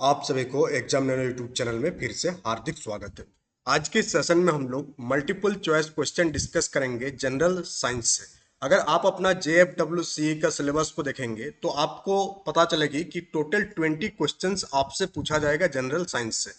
आप सभी को एग्जाम नैनो यूट्यूब चैनल में फिर से हार्दिक स्वागत है। आज के सेशन में हम लोग मल्टीपल चॉइस क्वेश्चन डिस्कस करेंगे जनरल साइंस से। अगर आप अपना JFW का सिलेबस को देखेंगे तो आपको पता चलेगी कि टोटल 20 क्वेश्चंस आपसे पूछा जाएगा जनरल साइंस से।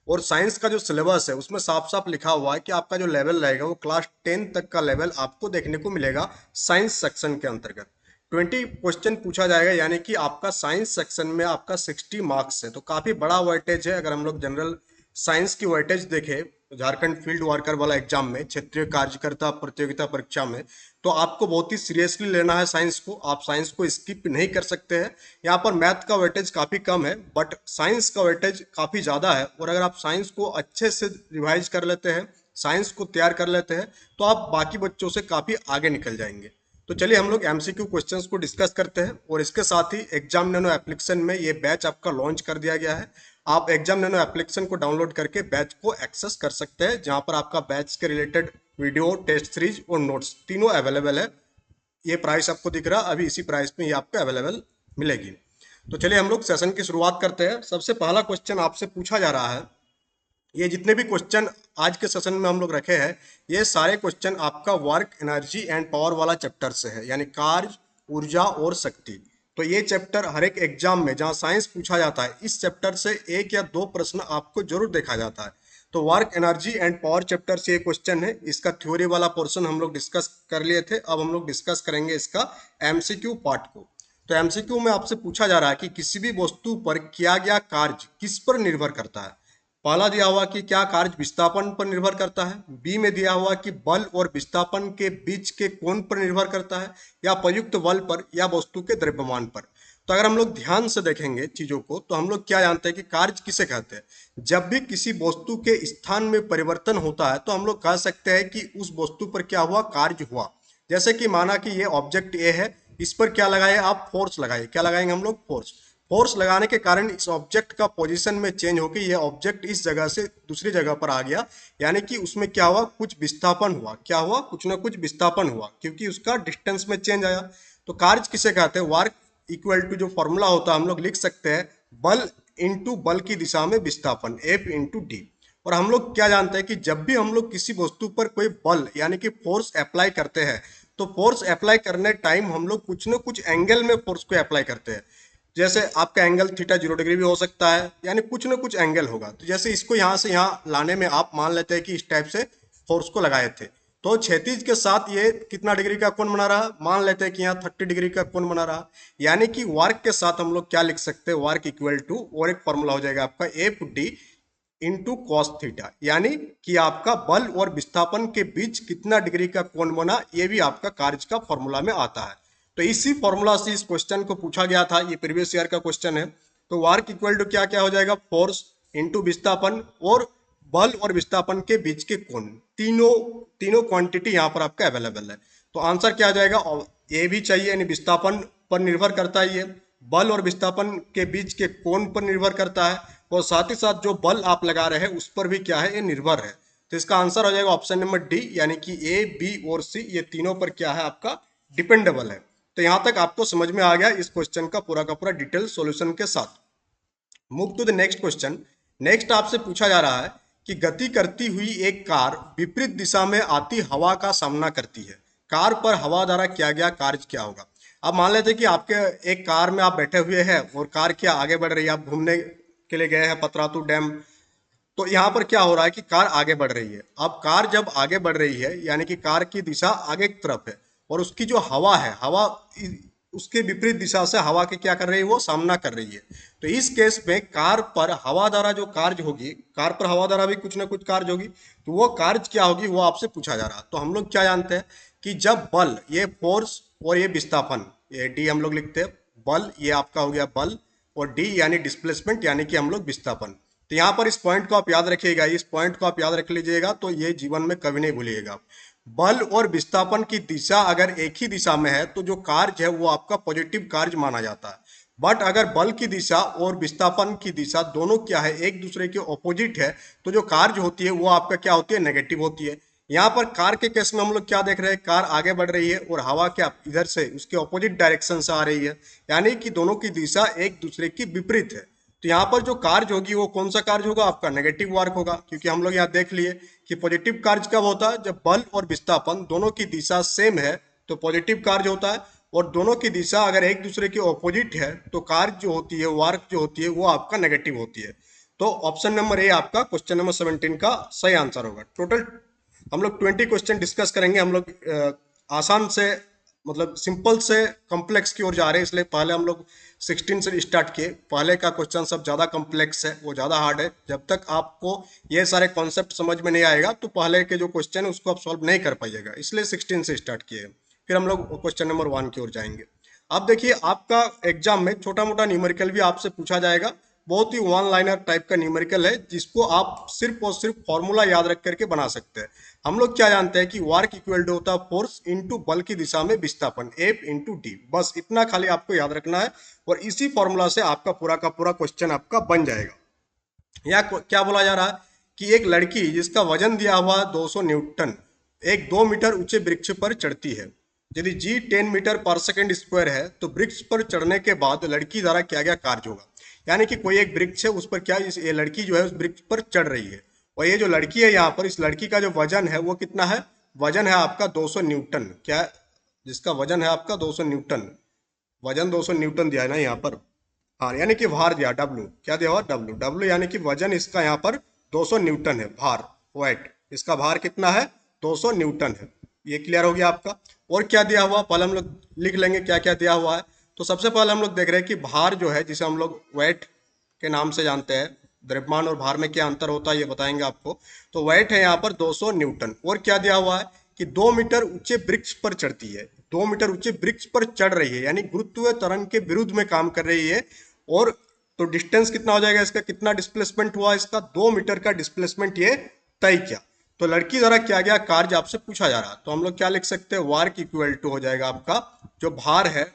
और साइंस का जो सिलेबस है उसमें साफ साफ लिखा हुआ है कि आपका जो लेवल रहेगा वो क्लास 10 तक का लेवल आपको देखने को मिलेगा साइंस सेक्शन के अंतर्गत। 20 क्वेश्चन पूछा जाएगा, यानी कि आपका साइंस सेक्शन में आपका 60 मार्क्स है, तो काफी बड़ा वेटेज है। अगर हम लोग जनरल साइंस की वेटेज देखें झारखंड फील्ड वर्कर वाला एग्जाम में, क्षेत्रीय कार्यकर्ता प्रतियोगिता परीक्षा में, तो आपको बहुत ही सीरियसली लेना है साइंस को। आप साइंस को स्किप नहीं कर सकते हैं। यहाँ पर मैथ का वेटेज काफी कम है बट साइंस का वेटेज काफी ज्यादा है। और अगर आप साइंस को अच्छे से रिवाइज कर लेते हैं, साइंस को तैयार कर लेते हैं, तो आप बाकी बच्चों से काफी आगे निकल जाएंगे। तो चलिए हम लोग एमसीक्यू क्वेश्चंस को डिस्कस करते हैं। और इसके साथ ही एग्जाम नैनो एप्लीकेशन में ये बैच आपका लॉन्च कर दिया गया है। आप एग्जाम नैनो एप्लीकेशन को डाउनलोड करके बैच को एक्सेस कर सकते हैं, जहां पर आपका बैच के रिलेटेड वीडियो, टेस्ट सीरीज और नोट्स तीनों अवेलेबल है। ये प्राइस आपको दिख रहा है, अभी इसी प्राइस में ये आपको अवेलेबल मिलेगी। तो चलिए हम लोग सेशन की शुरुआत करते हैं। सबसे पहला क्वेश्चन आपसे पूछा जा रहा है, ये जितने भी क्वेश्चन आज के सेशन में हम लोग रखे हैं, ये सारे क्वेश्चन आपका वर्क, एनर्जी एंड पावर वाला चैप्टर से है, यानी कार्य, ऊर्जा और शक्ति। तो ये चैप्टर हर एक एग्जाम में जहां साइंस पूछा जाता है, इस चैप्टर से एक या दो प्रश्न आपको जरूर देखा जाता है। तो work, energy and power chapter से ये क्वेश्चन है। इसका थ्योरी वाला पोर्शन हम लोग डिस्कस कर लिए थे, अब हम लोग डिस्कस करेंगे इसका एमसीक्यू पार्ट को। तो एमसीक्यू में आपसे पूछा जा रहा है कि किसी भी वस्तु पर किया गया कार्य किस पर निर्भर करता है। पहला दिया हुआ कि क्या कार्य विस्थापन पर निर्भर करता है, बी में दिया हुआ कि बल और विस्थापन के बीच के कोण पर निर्भर करता है, या प्रयुक्त बल पर, या वस्तु के द्रव्यमान पर। तो अगर हम लोग ध्यान से देखेंगे चीजों को, तो हम लोग क्या जानते हैं कि कार्य किसे कहते हैं। जब भी किसी वस्तु के स्थान में परिवर्तन होता है तो हम लोग कह सकते हैं कि उस वस्तु पर क्या हुआ, कार्य हुआ। जैसे कि माना कि ये ऑब्जेक्ट ए है, इस पर क्या लगाए आप, फोर्स लगाए। क्या लगाएंगे हम लोग, फोर्स। फोर्स लगाने के कारण इस ऑब्जेक्ट का पोजीशन में चेंज होकर ये ऑब्जेक्ट इस जगह से दूसरी जगह पर आ गया, यानी कि उसमें क्या हुआ, कुछ विस्थापन हुआ। क्या हुआ, कुछ ना कुछ विस्थापन हुआ, क्योंकि उसका डिस्टेंस में चेंज आया। तो कार्य किसे कहते हैं, वर्क इक्वल टू जो फॉर्मूला होता है हम लोग लिख सकते हैं, बल इंटू बल की दिशा में विस्थापन, एफ इंटू डी। और हम लोग क्या जानते हैं कि जब भी हम लोग किसी वस्तु पर कोई बल यानी कि फोर्स अप्लाई करते हैं, तो फोर्स अप्लाई करने टाइम हम लोग कुछ ना कुछ एंगल में फोर्स को अप्लाई करते हैं। जैसे आपका एंगल थीटा 0 डिग्री भी हो सकता है, यानी कुछ ना कुछ एंगल होगा। तो जैसे इसको यहाँ से यहाँ लाने में आप मान लेते हैं कि इस टाइप से फोर्स को लगाए थे, तो क्षैतिज के साथ ये कितना डिग्री का कोण बना रहा, मान लेते हैं कि यहाँ 30 डिग्री का कोण बना रहा। यानी कि वर्क के साथ हम लोग क्या लिख सकते हैं, वर्क इक्वल टू, और एक फॉर्मूला हो जाएगा आपका F D into cos theta, यानी कि आपका बल और विस्थापन के बीच कितना डिग्री का कोण बना, ये भी आपका कार्य का फॉर्मूला में आता है। तो इसी फॉर्मूला से इस क्वेश्चन को पूछा गया था, ये प्रीवियस ईयर का क्वेश्चन है। तो वर्क इक्वल टू क्या क्या हो जाएगा, फोर्स इंटू विस्थापन, और बल और विस्थापन के बीच के कोण, तीनों तीनों क्वांटिटी यहाँ पर आपका अवेलेबल है। तो आंसर क्या आ जाएगा, ये भी चाहिए, यानी विस्थापन पर निर्भर करता है, ये बल और विस्थापन के बीच के कोण पर निर्भर करता है, और साथ ही साथ जो बल आप लगा रहे हैं उस पर भी क्या है, ये निर्भर है। तो इसका आंसर हो जाएगा ऑप्शन नंबर डी, यानी कि ए, बी और सी, ये तीनों पर क्या है, आपका डिपेंडेबल है। तो यहां तक आपको समझ में आ गया इस क्वेश्चन का पूरा डिटेल सॉल्यूशन के साथ। Move to the next question. Next आपसे पूछा जा रहा है कि गति करती हुई एक कार विपरीत दिशा में आती हवा का सामना करती है, कार पर हवा द्वारा किया गया कार्य क्या होगा। अब मान लेते हैं कि आपके एक कार में आप बैठे हुए हैं और कार क्या आगे बढ़ रही है, आप घूमने के लिए गए हैं पतरातू डैम। तो यहाँ पर क्या हो रहा है कि कार आगे बढ़ रही है। अब कार जब आगे बढ़ रही है, यानी कि कार की दिशा आगे की तरफ है, और उसकी जो हवा है, हवा उसके विपरीत दिशा से हवा के क्या कर रही है, वो सामना कर रही है। तो इस केस में कार पर हवा द्वारा जो कार्य होगी, कार पर हवा द्वारा भी कुछ ना कुछ कार्य होगी, तो वो कार्य क्या होगी वो आपसे पूछा जा रहा है। तो हम लोग क्या जानते हैं कि जब बल, ये फोर्स और ये विस्थापन, ये डी हम लोग लिखते हैं, बल ये आपका हो गया बल, और डी यानी डिस्प्लेसमेंट, यानी कि हम लोग विस्थापन। तो यहाँ पर इस पॉइंट को आप याद रखिएगा, इस पॉइंट को आप याद रख लीजिएगा, तो ये जीवन में कभी नहीं भूलिएगा। बल और विस्थापन की दिशा अगर एक ही दिशा में है तो जो कार्य है वो आपका पॉजिटिव कार्य माना जाता है। बट अगर बल की दिशा और विस्थापन की दिशा दोनों क्या है, एक दूसरे के ऑपोजिट है, तो जो कार्य होती है वो आपका क्या होती है, नेगेटिव होती है। यहाँ पर कार के केस में हम लोग क्या देख रहे हैं, कार आगे बढ़ रही है और हवा क्या इधर से उसके ऑपोजिट डायरेक्शन से आ रही है, यानी कि दोनों की दिशा एक दूसरे की विपरीत है। तो यहाँ पर जो कार्ज होगी वो कौन सा कार्ज होगा, आपका नेगेटिव वर्क होगा, क्योंकि हम लोग यहाँ देख लिए कि पॉजिटिव कार्ज कब होता है, जब बल और विस्थापन दोनों की दिशा सेम है तो पॉजिटिव कार्ज होता है, और दोनों की दिशा अगर एक दूसरे के ऑपोजिट है तो कार्ज जो होती है, वर्क जो होती है, वो आपका नेगेटिव होती है। तो ऑप्शन नंबर ए आपका क्वेश्चन नंबर 17 का सही आंसर होगा। टोटल हम लोग 20 क्वेश्चन डिस्कस करेंगे। हम लोग आसान से मतलब सिंपल से कॉम्प्लेक्स की ओर जा रहे हैं, इसलिए पहले हम लोग 16 से स्टार्ट किए। पहले का क्वेश्चन सब ज़्यादा कॉम्प्लेक्स है, वो ज़्यादा हार्ड है। जब तक आपको ये सारे कॉन्सेप्ट समझ में नहीं आएगा तो पहले के जो क्वेश्चन है उसको आप सॉल्व नहीं कर पाइएगा, इसलिए 16 से स्टार्ट किए। फिर हम लोग क्वेश्चन नंबर 1 की ओर जाएंगे। अब देखिए, आपका एग्जाम में छोटा मोटा न्यूमेरिकल भी आपसे पूछा जाएगा। बहुत ही वन लाइनर टाइप का न्यूमेरिकल है, जिसको आप सिर्फ और सिर्फ फॉर्मूला याद रख करके बना सकते हैं। हम लोग क्या जानते हैं कि वर्क इक्वल टू होता है फोर्स इनटू बल की दिशा में विस्थापन, एफ इनटू डी। बस इतना खाली आपको याद रखना है और इसी फॉर्मूला से आपका पूरा का पूरा क्वेश्चन आपका बन जाएगा। यहाँ क्या बोला जा रहा है कि एक लड़की जिसका वजन दिया हुआ 200 न्यूटन एक 2 मीटर ऊंचे वृक्ष पर चढ़ती है। यदि जी 10 मीटर पर सेकेंड स्क्वायर है तो वृक्ष पर चढ़ने के बाद लड़की द्वारा किया गया कार्य होगा। यानी कि कोई एक वृक्ष है, उस पर क्या ये लड़की जो है उस वृक्ष पर चढ़ रही है, और ये जो लड़की है यहाँ पर, इस लड़की का जो वजन है वो कितना है, वजन है आपका 200 न्यूटन। क्या, जिसका वजन है आपका 200 न्यूटन, वजन 200 न्यूटन दिया है ना यहाँ पर। हाँ, यानी कि भार दिया डब्ल्यू, क्या दिया हुआ डब्ल्यू, डब्ल्यू यानी कि वजन इसका यहाँ पर 200 न्यूटन है, भार वेट, इसका भार कितना है 200 न्यूटन है। ये क्लियर हो गया आपका। और क्या दिया हुआ, पहले हम लोग लिख लेंगे क्या क्या दिया हुआ है। तो सबसे पहले हम लोग देख रहे हैं कि भार जो है, जिसे हम लोग वेट के नाम से जानते हैं, द्रव्यमान और भार में क्या अंतर होता है ये बताएंगे आपको। तो वेट है यहाँ पर 200 न्यूटन। और क्या दिया हुआ है कि 2 मीटर ऊंचे वृक्ष पर चढ़ती है, 2 मीटर ऊंचे वृक्ष पर चढ़ रही है, यानी गुरुत्वीय त्वरण के विरुद्ध में काम कर रही है। और तो डिस्टेंस कितना हो जाएगा इसका, कितना डिस्प्लेसमेंट हुआ इसका, 2 मीटर का डिस्प्लेसमेंट ये तय किया। तो लड़की द्वारा किया गया कार्य आपसे पूछा जा रहा है, तो हम लोग क्या लिख सकते हैं, वर्क इक्वल टू हो जाएगा आपका जो भार है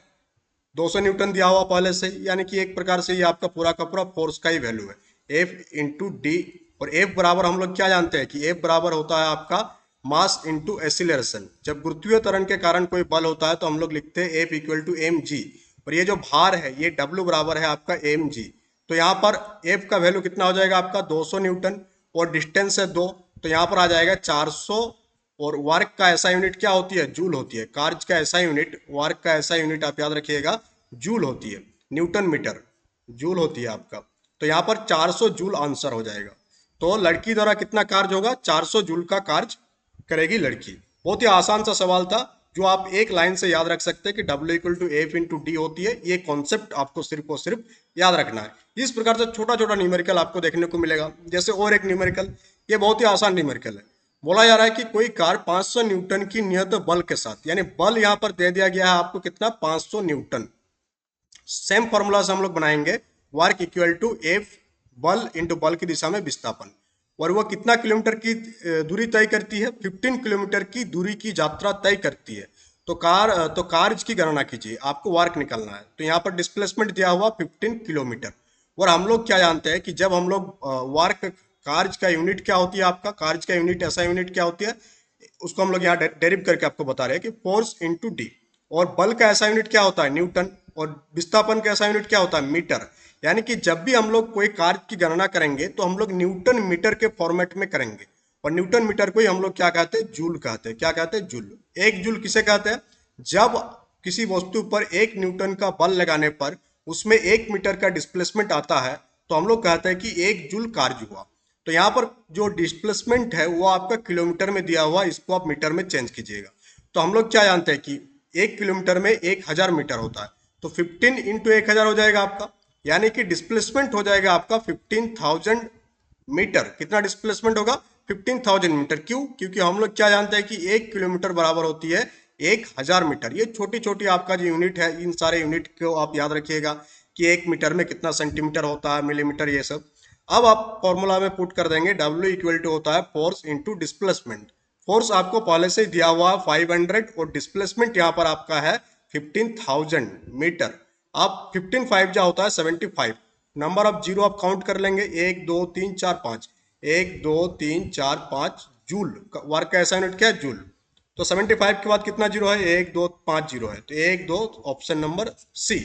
200 न्यूटन दिया हुआ पहले से, यानी कि एक प्रकार से ये आपका पूरा का पूरा फोर्स का ही वैल्यू है, एफ इंटू डी। और एफ बराबर हम लोग क्या जानते हैं कि एफ बराबर होता है आपका मास इंटू एसिलरेशन। जब गुरुत्वीय त्वरण के कारण कोई बल होता है तो हम लोग लिखते हैं F equal to m g. और ये जो भार है ये डब्ल्यू बराबर है आपका एम जी। तो यहाँ पर एफ का वैल्यू कितना हो जाएगा आपका 200 न्यूटन, और डिस्टेंस है 2, तो यहाँ पर आ जाएगा 400। और वर्क का ऐसा यूनिट क्या होती है, जूल होती है। कार्य का ऐसा यूनिट, वर्क का ऐसा यूनिट आप याद रखिएगा, जूल होती है, न्यूटन मीटर जूल होती है आपका। तो यहाँ पर 400 जूल आंसर हो जाएगा। तो लड़की द्वारा कितना कार्य होगा, 400 जूल का कार्य करेगी लड़की। बहुत ही आसान सा सवाल था जो आप एक लाइन से याद रख सकते हैं कि W equal to F into d होती है। ये कॉन्सेप्ट आपको सिर्फ और सिर्फ याद रखना है। इस प्रकार से छोटा छोटा न्यूमेरिकल आपको देखने को मिलेगा। जैसे और एक न्यूमेरिकल, ये बहुत ही आसान न्यूमेरिकल है। बोला जा रहा है कि कोई कार 500 न्यूटन की नियत बल के साथ, यानी बल यहाँ पर दे दिया गया है आपको कितना, 500 न्यूटन। सेम फॉर्मूला से हम लोग बनाएंगे, वर्क इक्वल टू एफ बल इंटू बल की दिशा में विस्थापन। और वह कितना किलोमीटर की दूरी तय करती है, 15 किलोमीटर की दूरी की यात्रा तय करती है। तो कार्य की गणना कीजिए, आपको वर्क निकालना है। तो यहाँ पर डिस्प्लेसमेंट दिया हुआ 15 किलोमीटर। और हम लोग क्या जानते हैं कि जब हम लोग वर्क, कार्य का यूनिट क्या होती है, आपका कार्य का यूनिट ऐसा यूनिट क्या होती है, उसको हम लोग यहाँ डेरिव करके आपको बता रहे हैं कि फोर्स इंटू डी। और बल का ऐसा यूनिट क्या होता है, न्यूटन। और विस्थापन का ऐसा यूनिट क्या होता है, मीटर। यानी कि जब भी हम लोग कोई कार्य की गणना करेंगे तो हम लोग न्यूटन मीटर के फॉर्मेट में करेंगे। और न्यूटन मीटर को ही हम लोग क्या कहते हैं, जूल कहते हैं। क्या कहते हैं, जूल। एक जूल किसे कहते हैं, जब किसी वस्तु पर 1 न्यूटन का बल लगाने पर उसमें 1 मीटर का डिस्प्लेसमेंट आता है तो हम लोग कहते हैं कि 1 जूल कार्य हुआ। तो यहाँ पर जो डिस्प्लेसमेंट है वो आपका किलोमीटर में दिया हुआ, इसको आप मीटर में चेंज कीजिएगा। तो हम लोग क्या जानते हैं कि 1 किलोमीटर में 1000 मीटर होता है। तो 15 इंटू 1000 हो जाएगा आपका, यानी कि डिस्प्लेसमेंट हो जाएगा आपका 15,000 मीटर। कितना डिस्प्लेसमेंट होगा, 15,000 मीटर। क्यों, क्योंकि हम लोग क्या जानते हैं कि 1 किलोमीटर बराबर होती है 1000 मीटर। ये छोटी छोटी आपका जो यूनिट है, इन सारे यूनिट को आप याद रखिएगा कि 1 मीटर में कितना सेंटीमीटर होता है, मिलीमीटर, ये सब। अब आप फॉर्मूला में पुट कर देंगे, W इक्वल टू होता है फोर्स इंटू डिस्प्लेसमेंट। फोर्स आपको पहले से दिया हुआ 500 और डिस्प्लेसमेंट यहाँ पर आपका है 15,000 मीटर। आप 15 5 जा होता है 75। नंबर ऑफ जीरो आप काउंट कर लेंगे, 1 2 3 4 5, 1 2 3 4 5 जूल। वर्क का ऐसा यूनिट क्या है, जूल। तो 75 के बाद कितना जीरो है, 1 2 5 जीरो है, तो 1 2 ऑप्शन नंबर सी।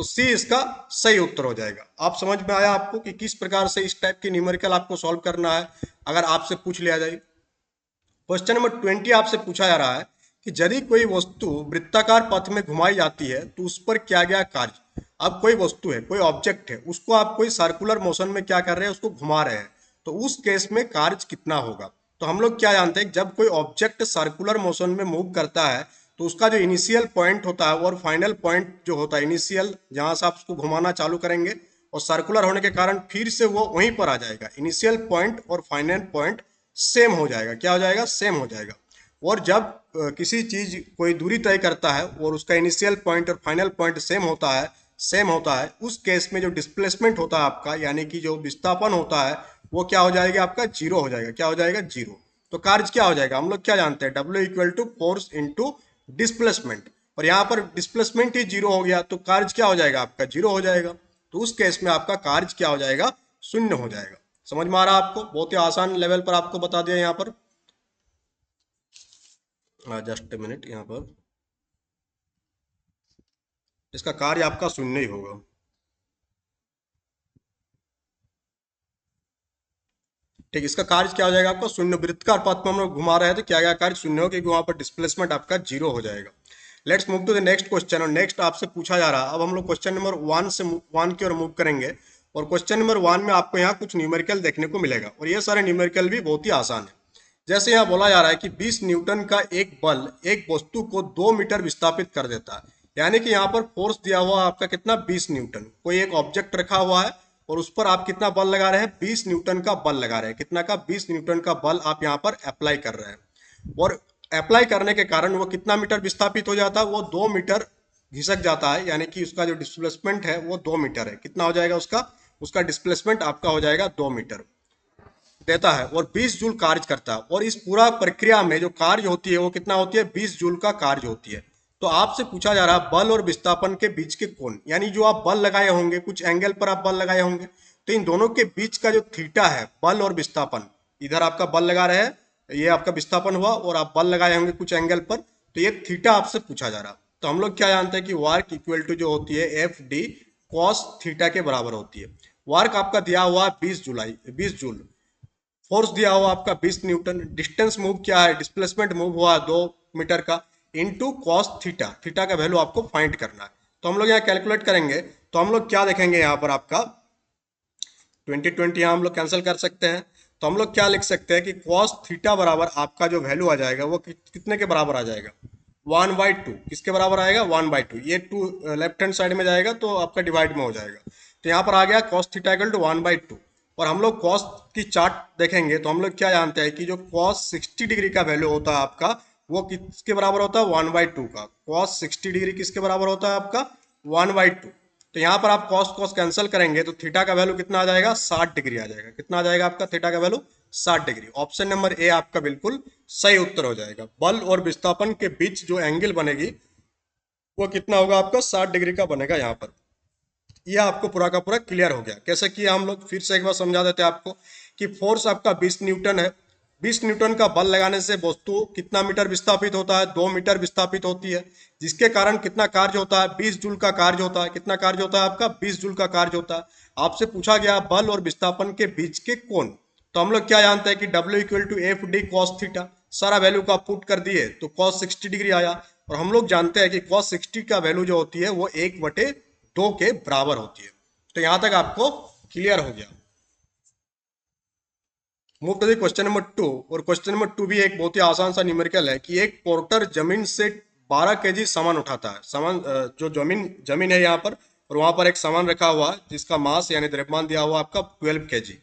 तो सी इसका सही उत्तर हो जाएगा। आप समझ में आया आपको कि किस प्रकार से इस टाइप की न्यूमेरिकल आपको सॉल्व करना है अगर आपसे पूछ लिया जाए। क्वेश्चन नंबर 20 आपसे पूछा जा रहा है कि यदि कोई वस्तु वृत्ताकार पथ में घुमाई जाती है तो उस पर किया गया कार्य। अब कोई वस्तु है, कोई ऑब्जेक्ट है, उसको आप कोई सर्कुलर मोशन में क्या कर रहे हैं, उसको घुमा रहे हैं, तो उस केस में कार्य कितना होगा। तो हम लोग क्या जानते हैं, जब कोई ऑब्जेक्ट सर्कुलर मोशन में मूव करता है तो उसका जो इनिशियल पॉइंट होता है और फाइनल पॉइंट जो होता है, इनिशियल जहां से आप उसको घुमाना चालू करेंगे और सर्कुलर होने के कारण फिर से वो वहीं पर आ जाएगा। इनिशियल पॉइंट और फाइनल पॉइंट सेम हो जाएगा। क्या हो जाएगा, सेम हो जाएगा। और जब किसी चीज कोई दूरी तय करता है और उसका इनिशियल पॉइंट और फाइनल पॉइंट सेम होता है, उस केस में जो डिस्प्लेसमेंट होता है आपका, यानी कि जो विस्थापन होता है, वो क्या हो जाएगा, आपका जीरो हो जाएगा। क्या हो जाएगा, जीरो। तो कार्य क्या हो जाएगा, हम लोग क्या जानते हैं, W equal to force into displacement. और यहाँ पर डिस्प्लेसमेंट ही जीरो हो गया तो कार्य क्या हो जाएगा, आपका जीरो हो जाएगा। तो उस केस में आपका कार्य क्या हो जाएगा, शून्य हो जाएगा। समझ में आ रहा है आपको, बहुत ही आसान लेवल पर आपको बता दिया यहाँ पर। जस्ट मिनट, यहाँ पर इसका कार्य आपका शून्य ही होगा। ठीक, इसका कार्य क्या हो जाएगा, आपका शून्य। वृत्ताकार पथ में हम लोग घुमा रहे हैं तो क्या क्या कार्य शून्य हो, क्योंकि वहां पर डिस्प्लेसमेंट आपका जीरो हो जाएगा। Let's move to the next question. और नेक्स्ट आपसे पूछा जा रहा है, अब हम लोग क्वेश्चन नंबर 1 की ओर मूव करेंगे। और क्वेश्चन नंबर 1 में आपको यहाँ कुछ न्यूमेरिकल देखने को मिलेगा और ये सारे न्यूमेरिकल भी बहुत ही आसान है। जैसे यहाँ बोला जा रहा है कि 20 न्यूटन का एक बल एक वस्तु को 2 मीटर विस्थापित कर देता है। यानी कि यहाँ पर फोर्स दिया हुआ आपका कितना, 20 न्यूटन। कोई एक ऑब्जेक्ट रखा हुआ है और उस पर आप कितना बल लगा रहे हैं, 20 न्यूटन का बल लगा रहे हैं। कितना का, 20 न्यूटन का बल आप यहाँ पर अप्लाई कर रहे हैं। और अप्लाई करने के कारण वो कितना मीटर विस्थापित हो जाता है, वो 2 मीटर घिसक जाता है। यानी कि उसका जो डिस्प्लेसमेंट है वो 2 मीटर है। कितना हो जाएगा उसका, उसका डिस्प्लेसमेंट आपका हो जाएगा 2 मीटर देता है और 20 जूल कार्य करता है। और इस पूरा प्रक्रिया में जो कार्य होती है वो कितना होती है, 20 जूल का कार्य होती है। तो आपसे पूछा जा रहा है बल और विस्थापन के बीच के कोण, यानी जो आप बल लगाए होंगे, कुछ एंगल पर आप बल लगाए होंगे, तो इन दोनों के बीच का जो थीटा है, बल और विस्थापन, इधर आपका बल लगा रहे हैं, ये आपका विस्थापन हुआ, और आप बल लगाए होंगे कुछ एंगल पर, तो ये थीटा आपसे पूछा जा रहा। तो हम लोग क्या जानते हैं कि वार्क इक्वल टू जो होती है एफ डी कॉस थीटा के बराबर होती है। वार्क आपका दिया हुआ 20 जूल। फोर्स दिया हुआ आपका 20 न्यूटन। डिस्टेंस मूव क्या है, डिस्प्लेसमेंट मूव हुआ 2 मीटर का, इनटू कॉस थीटा। थीटा का वैल्यू आपको फाइंड करना है। तो हम लोग यहाँ कैलकुलेट करेंगे तो हम लोग क्या देखेंगे, यहाँ पर आपका 20 यहाँ हम लोग कैंसिल कर सकते हैं। तो हम लोग क्या लिख सकते हैं कि कॉस थीटा बराबर आपका जो वैल्यू आ जाएगा वो कितने के बराबर आ जाएगा, 1/2। किसके बराबर आएगा, 1/2। ये 2 लेफ्ट हैंड साइड में जाएगा तो आपका डिवाइड में हो जाएगा। तो यहाँ पर आ गया कॉस थीटा इक्वल टू 1/2। और हम लोग कॉस की चार्ट देखेंगे तो हम लोग क्या जानते हैं कि जो कॉस 60 डिग्री का वैल्यू होता है आपका, वो किसके बराबर होता है, 1/2 का। कॉस 60 डिग्री किसके बराबर होता है आपका, 1/2। तो यहाँ पर आप कॉस कॉस कैंसिल करेंगे तो थीटा का वैल्यू कितना आ जाएगा, 60 डिग्री आ जाएगा। कितना आ जाएगा आपका थीटा का value, 60 degree. Option number A आपका बिल्कुल सही उत्तर हो जाएगा। बल और विस्थापन के बीच जो एंगल बनेगी वो कितना होगा आपका, 60 डिग्री का बनेगा यहाँ पर। यह आपको पूरा का पूरा क्लियर हो गया। कैसे किया हम लोग, फिर से एक बार समझा देते हैं आपको कि फोर्स आपका 20 न्यूटन है। 20 न्यूटन का बल लगाने से वस्तु कितना मीटर विस्थापित होता है, 2 मीटर विस्थापित होती है, जिसके कारण कितना कार्य होता है, 20 जूल का कार्य होता है। कितना कार्य होता है आपका, 20 जूल का कार्य होता है। आपसे पूछा गया बल और विस्थापन के बीच के कोण। तो हम लोग क्या जानते हैं कि W equal to F d cos theta. सारा वैल्यू का पुट कर दिए तो कॉस 60 डिग्री आया। और हम लोग जानते हैं कि कॉस 60 का वैल्यू जो होती है वो 1/2 के बराबर होती है। तो यहां तक आपको क्लियर हो गया। Move to the question number 2। और क्वेश्चन नंबर 2 भी एक बहुत ही आसान सा न्यूमेरिकल है कि एक पोर्टर जमीन से 12 केजी सामान उठाता है। सामान जो जमीन जमीन है यहाँ पर, और वहां पर एक सामान रखा हुआ है जिसका मास यानी द्रव्यमान दिया हुआ आपका 12 केजी,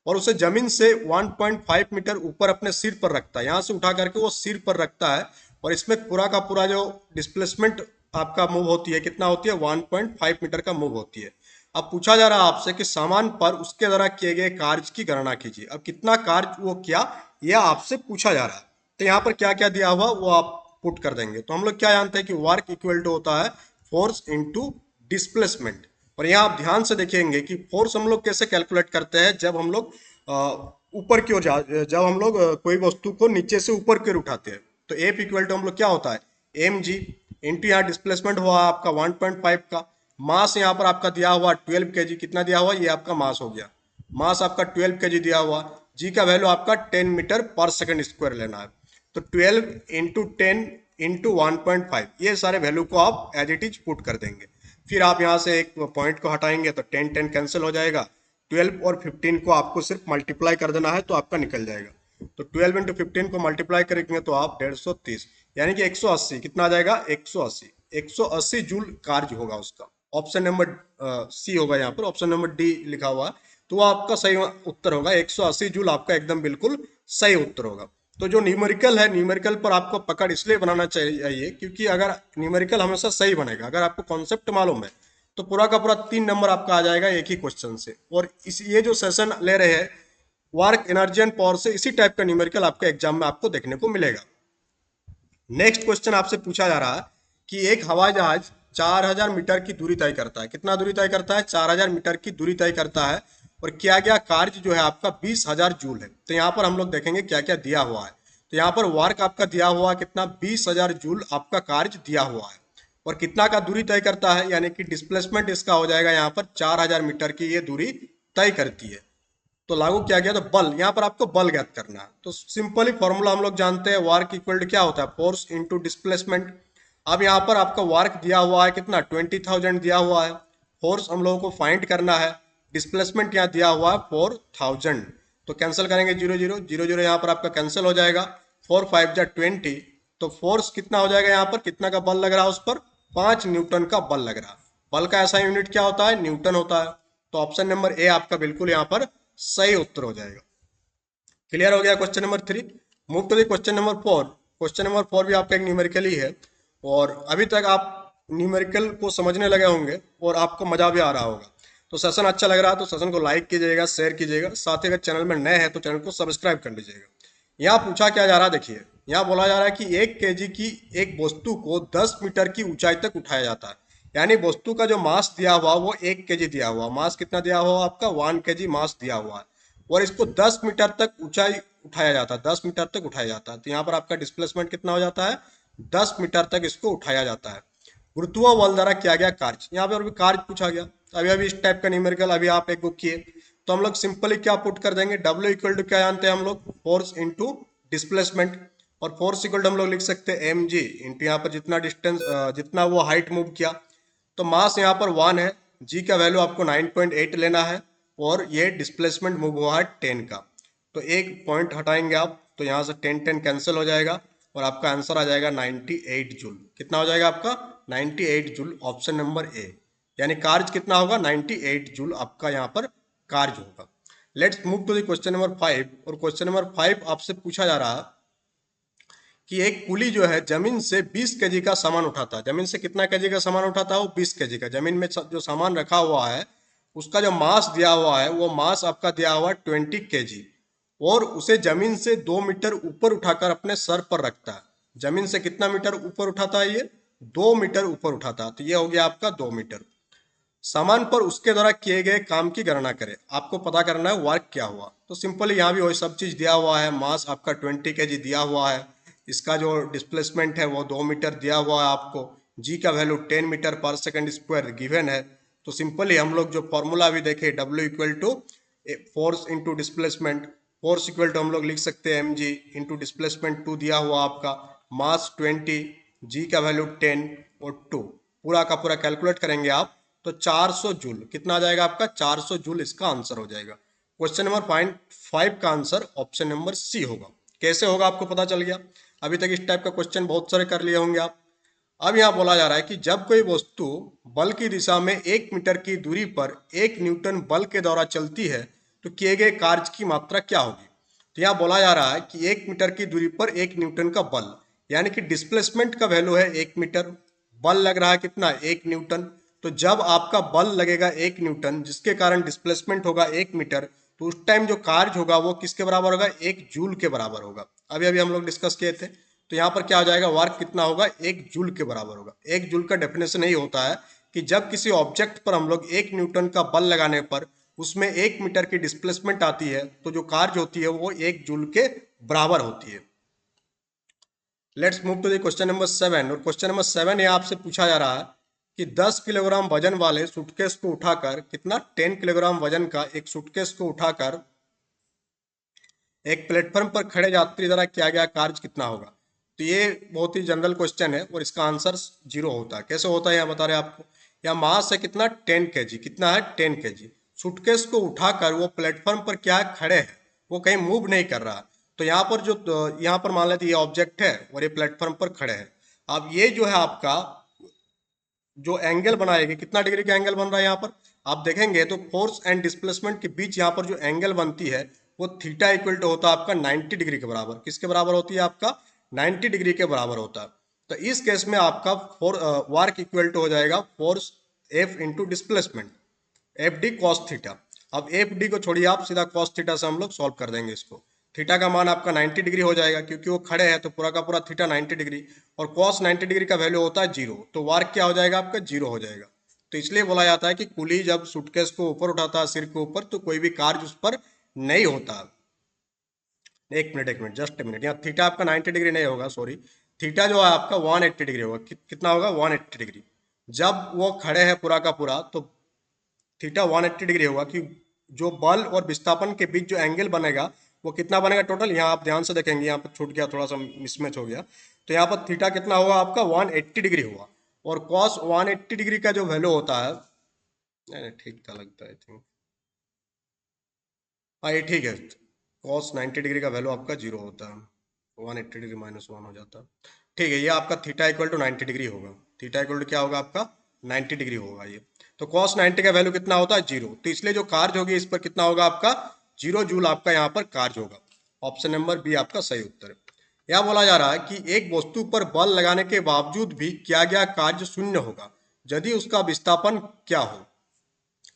और उसे जमीन से 1.5 मीटर ऊपर अपने सिर पर रखता है। यहाँ से उठा करके वो सिर पर रखता है और इसमें पूरा का पूरा जो डिस्प्लेसमेंट आपका मूव होती है, कितना होती है, 1.5 मीटर का मूव होती है। अब पूछा जा रहा है आपसे कि सामान पर उसके द्वारा किए गए कार्य की गणना कीजिए। अब कितना कार्य वो किया, यह आपसे पूछा जा रहा है। तो यहाँ पर क्या क्या दिया हुआ वो आप पुट कर देंगे। तो हम लोग क्या जानते हैं कि वर्क इक्वल टू होता है फोर्स इंटू डिस्प्लेसमेंट। और यहाँ आप ध्यान से देखेंगे कि फोर्स हम लोग कैसे कैलकुलेट करते हैं, जब हम लोग ऊपर की ओर जब हम लोग कोई वस्तु को नीचे से ऊपर की ओर उठाते हैं। तो एफ इक्वल टू हम लोग क्या होता है, एम जी, इंटू यहाँ डिस्प्लेसमेंट हुआ आपका 1.5 का, मास यहाँ पर आपका दिया हुआ 12 kg, कितना दिया हुआ, ये आपका मास हो गया, मास आपका 12 kg दिया हुआ। जी का वैल्यू आपका 10 मीटर पर सेकंड स्क्वायर लेना है, तो 12 इंटू 10 इंटू 1.5, ये सारे वैल्यू को आप एज इट इज पुट कर देंगे। फिर आप यहाँ से एक पॉइंट को हटाएंगे तो 10 10 कैंसिल हो जाएगा, 12 और 15 को आपको सिर्फ मल्टीप्लाई कर देना है तो आपका निकल जाएगा। तो 12 इंटू 15 को मल्टीप्लाई करेंगे तो आप 150, यानी कि 180, कितना आ जाएगा, 180, 180 जूल कार्य होगा उसका। ऑप्शन नंबर सी होगा, यहाँ पर ऑप्शन नंबर डी लिखा हुआ है, तो वो आपका सही उत्तर होगा। 180 जूल आपका एकदम बिल्कुल सही उत्तर होगा। तो जो न्यूमेरिकल है, न्यूमेरिकल पर आपको पकड़ इसलिए बनाना चाहिए क्योंकि अगर न्यूमेरिकल हमेशा सही बनेगा, अगर आपको कॉन्सेप्ट मालूम है तो पूरा का पूरा 3 नंबर आपका आ जाएगा एक ही क्वेश्चन से। और इस ये जो सेशन ले रहे हैं वर्क एनर्जी एंड पावर से, इसी टाइप का न्यूमेरिकल आपके एग्जाम में आपको देखने को मिलेगा। नेक्स्ट क्वेश्चन आपसे पूछा जा रहा है कि एक हवाई जहाज 4000 मीटर की दूरी तय करता है, कितना दूरी तय करता है, 4000 मीटर की दूरी तय करता है, और किया गया कार्य जो है आपका 20,000 जूल है। तो यहाँ पर हम लोग देखेंगे क्या क्या दिया हुआ है। तो यहाँ पर वर्क आपका दिया हुआ है कितना, 20,000 जूल आपका कार्य दिया हुआ है, और कितना का दूरी तय करता है, यानी कि डिस्प्लेसमेंट इसका हो जाएगा यहाँ पर 4000 मीटर की ये दूरी तय करती है। तो लागू किया गया, तो बल, यहाँ पर आपको बल ज्ञात करना है। तो सिंपली फॉर्मूला हम लोग जानते हैं, वर्क इक्वल टू क्या होता है, फोर्स इनटू डिस्प्लेसमेंट। अब यहाँ पर आपका वर्क दिया हुआ है कितना, 20,000 दिया हुआ है, फोर्स हम लोगों को फाइंड करना है, डिस्प्लेसमेंट यहाँ दिया हुआ है 4,000। तो कैंसिल करेंगे 0 0 0 0, यहाँ पर आपका कैंसिल हो जाएगा, 4 5 जा 20। तो फोर्स कितना हो जाएगा, यहाँ पर कितना का बल लग रहा है उस पर, 5 न्यूटन का बल लग रहा है। बल का ऐसा यूनिट क्या होता है, न्यूटन होता है। तो ऑप्शन नंबर ए आपका बिल्कुल यहाँ पर सही उत्तर हो जाएगा। क्लियर हो गया question number 3। Move to the question number 4। Question number 4 भी आपका एक न्यूमेरिकल ही है, और अभी तक आप न्यूमेरिकल को समझने लगे होंगे और आपको मजा भी आ रहा होगा। तो सेशन अच्छा लग रहा है तो सेशन को लाइक कीजिएगा, शेयर कीजिएगा, साथ ही अगर चैनल में नए हैं तो चैनल को सब्सक्राइब कर लीजिएगा। यहाँ पूछा क्या जा रहा है, देखिए यहाँ बोला जा रहा है कि 1 kg की एक वस्तु को 10 मीटर की ऊंचाई तक उठाया जाता है, यानी वस्तु का जो मास दिया हुआ वो 1 kg दिया हुआ, मास कितना दिया हुआ आपका, 1 kg मास दिया हुआ है, और इसको 10 मीटर तक ऊंचाई उठाया जाता है, 10 मीटर तक उठाया जाता है। तो यहाँ पर आपका डिस्प्लेसमेंट कितना हो जाता है, 10 मीटर तक इसको उठाया जाता है। गुरुत्व बल द्वारा किया गया कार्य, यहाँ पर भी कार्य पूछा गया। अभी अभी इस टाइप का न्यूमेरिकल अभी आप एक बुक किए, तो हम लोग सिंपली क्या पुट कर देंगे, W इक्वल टू क्या जानते हैं हम लोग, फोर्स इंटू डिस्प्लेसमेंट। और फोर्स इक्वल टू हम लोग लिख सकते हैं mg इंटू यहाँ पर जितना डिस्टेंस, जितना वो हाइट मूव किया। तो मास यहाँ पर 1 है, जी का वैल्यू आपको 9.8 लेना है, और ये डिस्प्लेसमेंट मूव हुआ है 10 का। तो एक पॉइंट हटाएंगे आप, तो यहाँ से 10 10 कैंसिल हो जाएगा, और आपका आंसर आ जाएगा 98 जूल। कितना हो जाएगा आपका, 98 जूल, ऑप्शन नंबर ए। यानी कार्य कितना होगा, 98 जूल आपका यहाँ पर कार्य होगा। Let's move to the question number 5। और क्वेश्चन नंबर 5 आपसे पूछा जा रहा है कि एक कुली जो है जमीन से 20 केजी का सामान उठाता है, जमीन से कितना केजी का सामान उठाता है, वो 20 केजी का। जमीन में जो सामान रखा हुआ है उसका जो मास दिया हुआ है वो मास आपका दिया हुआ है 20 केजी, और उसे जमीन से 2 मीटर ऊपर उठाकर अपने सर पर रखता है। जमीन से कितना मीटर ऊपर उठाता है, ये 2 मीटर ऊपर उठाता है। तो ये हो गया आपका 2 मीटर। सामान पर उसके द्वारा किए गए काम की गणना करें, आपको पता करना है वर्क क्या हुआ। तो सिंपली यहाँ भी वही सब चीज दिया हुआ है, मास आपका 20 केजी दिया हुआ है, इसका जो डिस्प्लेसमेंट है वो 2 मीटर दिया हुआ है आपको, जी का वैल्यू 10 मीटर पर सेकंड स्क्वायर गिवन है। तो सिंपली हम लोग जो फॉर्मूला भी देखे, W equal to force into displacement, force equal to हम लोग लिख सकते हैं mg इंटू डिस्प्लेसमेंट 2 दिया हुआ आपका, मास 20, जी का वैल्यू 10 और 2, पूरा का पूरा कैलकुलेट करेंगे आप तो 400 जूल, कितना आ जाएगा आपका, 400 जूल इसका आंसर हो जाएगा। क्वेश्चन नंबर 5 का आंसर ऑप्शन नंबर सी होगा। कैसे होगा आपको पता चल गया। अभी तक इस टाइप का क्वेश्चन बहुत सारे कर लिए होंगे आप। अब यहाँ बोला जा रहा है कि जब कोई वस्तु बल की दिशा में 1 मीटर की दूरी पर 1 न्यूटन बल के द्वारा चलती है तो किए गए कार्य की मात्रा क्या होगी। तो यहाँ बोला जा रहा है कि 1 मीटर की दूरी पर 1 न्यूटन का बल, यानी कि डिस्प्लेसमेंट का वैल्यू है 1 मीटर, बल लग रहा है कितना, 1 न्यूटन। तो जब आपका बल लगेगा 1 न्यूटन जिसके कारण डिस्प्लेसमेंट होगा 1 मीटर, तो उस टाइम जो कार्य होगा वो किसके बराबर होगा, 1 जूल के बराबर होगा। अभी अभी हम लोग डिस्कस किए थे। तो यहाँ पर क्या हो जाएगा, वर्क कितना होगा, 1 जूल के बराबर होगा। 1 जूल का डेफिनेशन यही होता है कि जब किसी ऑब्जेक्ट पर हम लोग 1 न्यूटन का बल लगाने पर उसमें 1 मीटर की डिस्प्लेसमेंट आती है, तो जो कार्य होती है वो 1 जूल के बराबर होती है। Let's move to the question number 7। और क्वेश्चन नंबर 7 यहाँ आपसे पूछा जा रहा है कि 10 किलोग्राम वजन वाले सूटकेस को उठाकर कितना 10 किलोग्राम वजन का एक सूटकेस को उठाकर एक प्लेटफॉर्म पर खड़े यात्री द्वारा किया गया कार्य कितना होगा। तो ये बहुत ही जनरल क्वेश्चन है और इसका आंसर 0 होता है। कैसे होता है यहाँ बता रहे हैं आपको। यहाँ मास है कितना 10 kg, कितना है 10 kg। सूटकेस को उठाकर वो प्लेटफॉर्म पर क्या है, खड़े हैं, वो कहीं मूव नहीं कर रहा। तो यहाँ पर यहाँ पर मान लेते ये ऑब्जेक्ट है और ये प्लेटफॉर्म पर खड़े हैं। अब ये जो है आपका जो एंगल बनाएगी, कितना डिग्री का एंगल बन रहा है यहाँ पर आप देखेंगे तो फोर्स एंड डिस्प्लेसमेंट के बीच यहाँ पर जो एंगल बनती है वो थीटा इक्वल टू होता है आपका 90 डिग्री के बराबर। किसके बराबर होती है, आपका 90 डिग्री के बराबर होता है। तो इस केस में आपका वर्क इक्वल टू हो जाएगा force F into displacement F d cos theta. अब एफ डी को छोड़िए आप, सीधा कॉस थीटा से हम लोग सॉल्व कर देंगे इसको। थीटा का मान आपका 90 डिग्री हो जाएगा क्योंकि वो खड़े हैं, तो पूरा का पूरा थीटा 90 डिग्री और कॉस 90 डिग्री का वैल्यू होता है 0, तो वार्क क्या हो जाएगा आपका 0 हो जाएगा। तो इसलिए बोला जाता है कि कुली जब सूटकेस को ऊपर उठाता है सिर के ऊपर तो कोई भी कार्य उस पर नहीं होता। एक मिनट जस्ट मिनट, यहाँ थीटा आपका 90 डिग्री नहीं होगा, सॉरी। थीटा जो है आपका 180 डिग्री होगा। कितना होगा 180 डिग्री। जब वो खड़े हैं पूरा का पूरा तो थीटा 180 डिग्री होगा कि जो बल और विस्थापन के बीच जो एंगल बनेगा वो कितना बनेगा टोटल। यहाँ आप ध्यान से देखेंगे, यहाँ पर छूट गया, थोड़ा सा मिसमैच हो गया। तो यहाँ पर थीटा कितना होगा आपका 180 डिग्री होगा और कॉस 180 डिग्री का जो वैल्यू होता है, नहीं ठीक था लगता है आई थिंक, हाँ ये ठीक है। कॉस 90 डिग्री का वैल्यू आपका 0 होता है, 180 डिग्री -1 हो जाता है। ठीक है, ये आपका थीटा इक्वल टू 90 डिग्री होगा। थीटा इक्वल टू क्या होगा आपका 90 डिग्री होगा ये। तो कॉस 90 का वैल्यू कितना होता है 0, तो इसलिए जो कार्य होगी इस पर कितना होगा आपका 0 जूल आपका यहाँ पर कार्य होगा। ऑप्शन नंबर बी आपका सही उत्तर है। यह बोला जा रहा है कि एक वस्तु पर बल लगाने के बावजूद भी किया गया कार्य शून्य होगा यदि उसका विस्थापन क्या हो।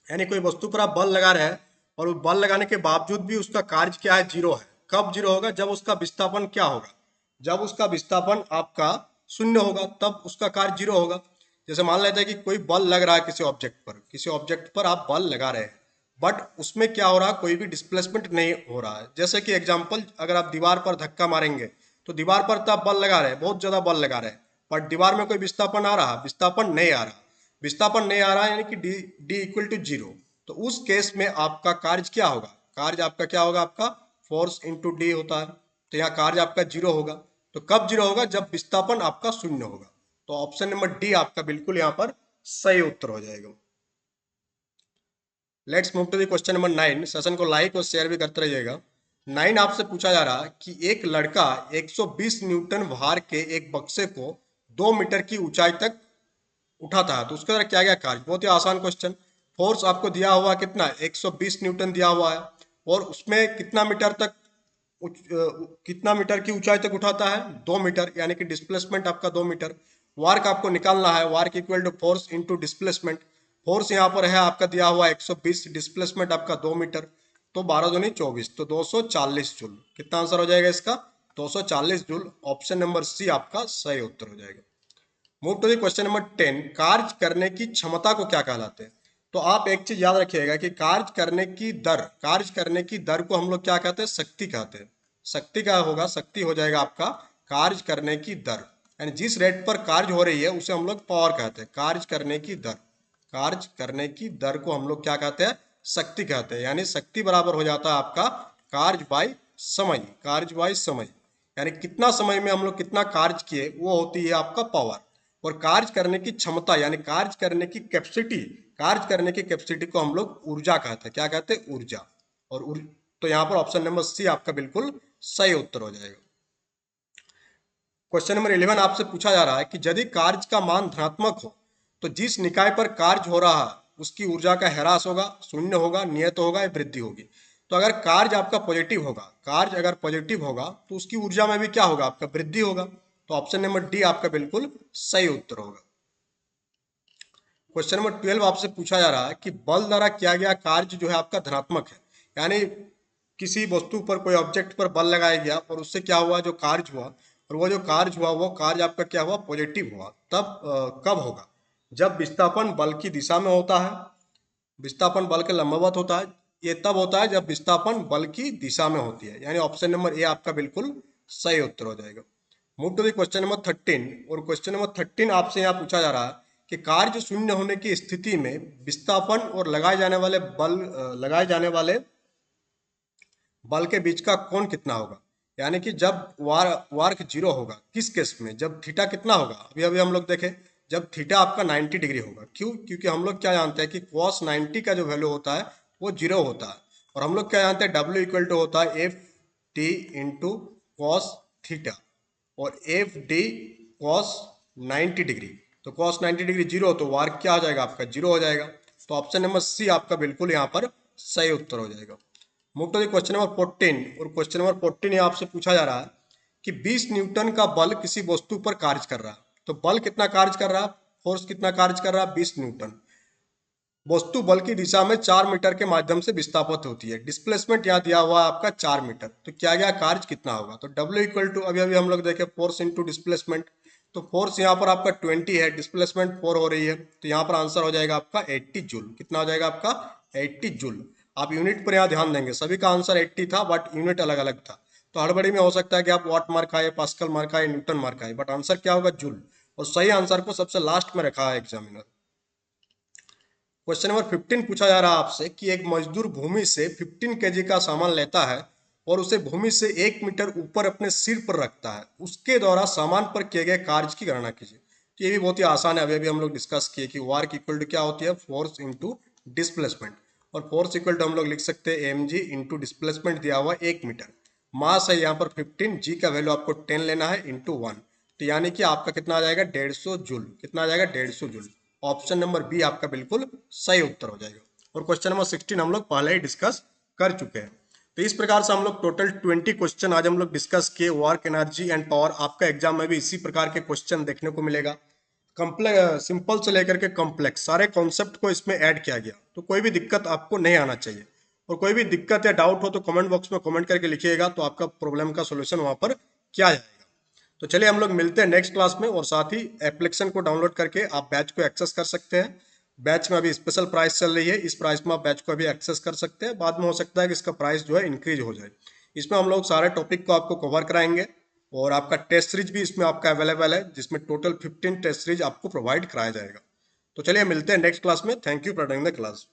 यानी कोई वस्तु पर आप बल लगा रहे हैं और वो बल लगाने के बावजूद भी उसका कार्य क्या है 0 है। कब 0 होगा, जब उसका विस्थापन क्या होगा, जब उसका विस्थापन आपका शून्य होगा तब उसका कार्य 0 होगा। जैसे मान लेते हैं कि कोई बल लग रहा है किसी ऑब्जेक्ट पर, किसी ऑब्जेक्ट पर आप बल लगा रहे हैं बट उसमें क्या हो रहा है, कोई भी डिस्प्लेसमेंट नहीं हो रहा है। जैसे कि एग्जाम्पल, अगर आप दीवार पर धक्का मारेंगे तो दीवार पर तो आप बल लगा रहे हैं, बहुत ज्यादा बल लगा रहे हैं, बट दीवार में कोई विस्थापन आ रहा, विस्थापन नहीं आ रहा। विस्थापन नहीं आ रहा है यानी कि डी इक्वल टू 0। तो उस केस में आपका कार्य क्या होगा, कार्य आपका क्या होगा, आपका फोर्स इंटू डी होता है। तो यहाँ कार्य आपका 0 होगा। तो कब 0 होगा, जब विस्थापन आपका शून्य होगा। तो ऑप्शन नंबर डी आपका बिल्कुल यहाँ पर सही उत्तर हो जाएगा। Let's move to the question number 9। Session को लाइक और शेयर भी करते रहिएगा। 9 आपसे पूछा जा रहा है कि एक लड़का 120 न्यूटन भार के एक बक्से को 2 मीटर की ऊंचाई तक उठाता है, तो उसके द्वारा क्या गया कार्य। बहुत ही आसान क्वेश्चन। फोर्स आपको दिया हुआ कितना 120 न्यूटन दिया हुआ है और उसमें कितना मीटर तक कितना मीटर की ऊंचाई तक उठाता है 2 मीटर, यानी कि डिस्प्लेसमेंट आपका 2 मीटर। वार्क आपको निकालना है, work equal to force into displacement. Force यहाँ पर है आपका दिया हुआ 120, डिस्प्लेसमेंट आपका 2 मीटर, तो 12 दूनी 24, तो 240 जूल। कितना आंसर हो जाएगा इसका 240 जूल। ऑप्शन नंबर सी आपका सही उत्तर हो जाएगा। Move to the question number 10। कार्य करने की क्षमता को क्या कहलाते हैं। तो आप एक चीज याद रखिएगा कि कार्य करने की दर, कार्य करने की दर को हम लोग क्या कहते हैं, शक्ति कहते हैं। शक्ति का होगा, शक्ति हो जाएगा आपका कार्य करने की दर, यानी जिस रेट पर कार्य हो रही है उसे हम लोग पावर कहते हैं। कार्य करने की दर, कार्य करने की दर को हम लोग क्या कहते हैं, शक्ति कहते हैं। यानी शक्ति बराबर हो जाता है आपका कार्य बाय समय, कार्य बाय समय, यानी कितना समय में हम लोग कितना कार्य किए वो होती है आपका पावर। और कार्य करने की क्षमता यानी कार्य करने की कैपेसिटी, कार्य करने की कैपेसिटी को हम लोग ऊर्जा कहते हैं। क्या कहते हैं, ऊर्जा। और तो यहाँ पर ऑप्शन नंबर सी आपका बिल्कुल सही उत्तर हो जाएगा। क्वेश्चन नंबर 11 आपसे पूछा जा रहा है कि यदि कार्य का मान धनात्मक हो तो जिस निकाय पर कार्य हो रहा है उसकी ऊर्जा का ह्रास होगा, शून्य होगा, नियत होगा या वृद्धि होगी। तो अगर कार्य आपका पॉजिटिव होगा, कार्य अगर पॉजिटिव होगा तो उसकी ऊर्जा में भी क्या होगा, आपका वृद्धि होगा। तो ऑप्शन नंबर डी आपका बिल्कुल सही उत्तर होगा। क्वेश्चन नंबर 12 आपसे पूछा जा रहा है कि बल द्वारा किया गया कार्य जो है आपका धनात्मक है, यानी किसी वस्तु पर, कोई ऑब्जेक्ट पर बल लगाया गया और उससे क्या हुआ, जो कार्य हुआ, और वो जो कार्य हुआ वो कार्य आपका क्या हुआ, पॉजिटिव हुआ। तब कब होगा, जब विस्थापन बल की दिशा में होता है, विस्थापन बल के लंबवत होता है। ये तब होता है जब विस्थापन बल की दिशा में होती है, यानी ऑप्शन नंबर ए आपका बिल्कुल सही उत्तर हो जाएगा। Move to the question number 13। और क्वेश्चन नंबर 13 आपसे यहाँ पूछा जा रहा है कि कार्य शून्य होने की स्थिति में विस्थापन और लगाए जाने वाले बल के बीच का कोण कितना होगा। यानी कि जब वार्क जीरो होगा, किस केस में, जब थीटा कितना होगा। अभी अभी हम लोग देखें, जब थीटा आपका 90 डिग्री होगा। क्यों? क्योंकि हम लोग क्या जानते हैं कि cos 90 का जो वैल्यू होता है वो जीरो होता है। और हम लोग क्या जानते हैं, W इक्वल टू होता है F T into cos theta, और एफ डी कॉस 90 डिग्री। तो cos 90 डिग्री जीरो, तो वार्क क्या हो जाएगा आपका, जीरो हो जाएगा। तो ऑप्शन नंबर सी आपका बिल्कुल यहाँ पर सही उत्तर हो जाएगा। Move to the question number 14। और क्वेश्चन नंबर 14 ये आपसे पूछा जा रहा है कि 20 न्यूटन का बल किसी वस्तु पर कार्य कर रहा है। तो बल कितना कार्य कर रहा है, फोर्स कितना कार्य कर रहा है, 20 न्यूटन। वस्तु बल की दिशा में 4 मीटर के माध्यम से विस्थापित होती है। डिस्प्लेसमेंट यहाँ दिया हुआ है आपका 4 मीटर। तो क्या गया, कार्य कितना होगा। तो W इक्वल टू, अभी अभी हम लोग देखे, फोर्स इंटू डिस्प्लेसमेंट। तो फोर्स यहाँ पर आपका 20 है, डिस्प्लेसमेंट 4 हो रही है, तो यहाँ पर आंसर हो जाएगा आपका 80 जूल। कितना हो जाएगा आपका, 80 जूल। आप यूनिट पर यहाँ ध्यान देंगे, सभी का आंसर 80 था बट यूनिट अलग अलग था। तो हड़बड़ी में हो सकता है कि आप वाट मार्क आए, पास्कल मार्क आए, न्यूटन मार्क आए, बट आंसर क्या होगा, जूल। और सही आंसर को सबसे लास्ट में रखा है एग्जामिनर। क्वेश्चन नंबर 15 पूछा जा रहा है आपसे कि एक मजदूर भूमि से 15 केजी का सामान लेता है और उसे भूमि से 1 मीटर ऊपर अपने सिर पर रखता है। उसके द्वारा सामान पर किए गए कार्य की गणना कीजिए। तो ये भी बहुत ही आसान है, अभी अभी हम लोग डिस्कस किए कि वर्क इक्वल टू क्या होती है, फोर्स इंटू डिस्प्लेसमेंट। और फोर्स इक्वल टू हम लोग लिख सकते हैं एम जी इंटू डिस्प्लेसमेंट दिया हुआ 1 मीटर। मास है यहाँ पर 15, जी का वैल्यू आपको 10 लेना है इंटू 1। तो यानी कि आपका कितना आ जाएगा, 150 जूल। कितना आ जाएगा, 150 जूल। ऑप्शन नंबर बी आपका बिल्कुल सही उत्तर हो जाएगा। और क्वेश्चन नंबर 16 हम लोग पहले ही डिस्कस कर चुके हैं। तो इस प्रकार से हम लोग टोटल 20 क्वेश्चन आज हम लोग डिस्कस किए। Work, energy and power. आपका एग्जाम में भी इसी प्रकार के क्वेश्चन देखने को मिलेगा। कम्प्लेक्स, सिंपल से लेकर के कॉम्प्लेक्स सारे कॉन्सेप्ट को इसमें ऐड किया गया। तो कोई भी दिक्कत आपको नहीं आना चाहिए। और कोई भी दिक्कत या डाउट हो तो कमेंट बॉक्स में कमेंट करके लिखिएगा, तो आपका प्रॉब्लम का सोल्यूशन वहां पर किया जाएगा। तो चलिए हम लोग मिलते हैं नेक्स्ट क्लास में। और साथ ही एप्लीकेशन को डाउनलोड करके आप बैच को एक्सेस कर सकते हैं। बैच में अभी स्पेशल प्राइस चल रही है, इस प्राइस में आप बैच को अभी एक्सेस कर सकते हैं। बाद में हो सकता है कि इसका प्राइस जो है इंक्रीज हो जाए। इसमें हम लोग सारे टॉपिक को आपको कवर कराएंगे। और आपका टेस्ट सीरीज भी इसमें आपका अवेलेबल है, जिसमें टोटल 15 टेस्ट सीरीज आपको प्रोवाइड कराया जाएगा। तो चलिए मिलते हैं नेक्स्ट क्लास में। Thank you for attending the class.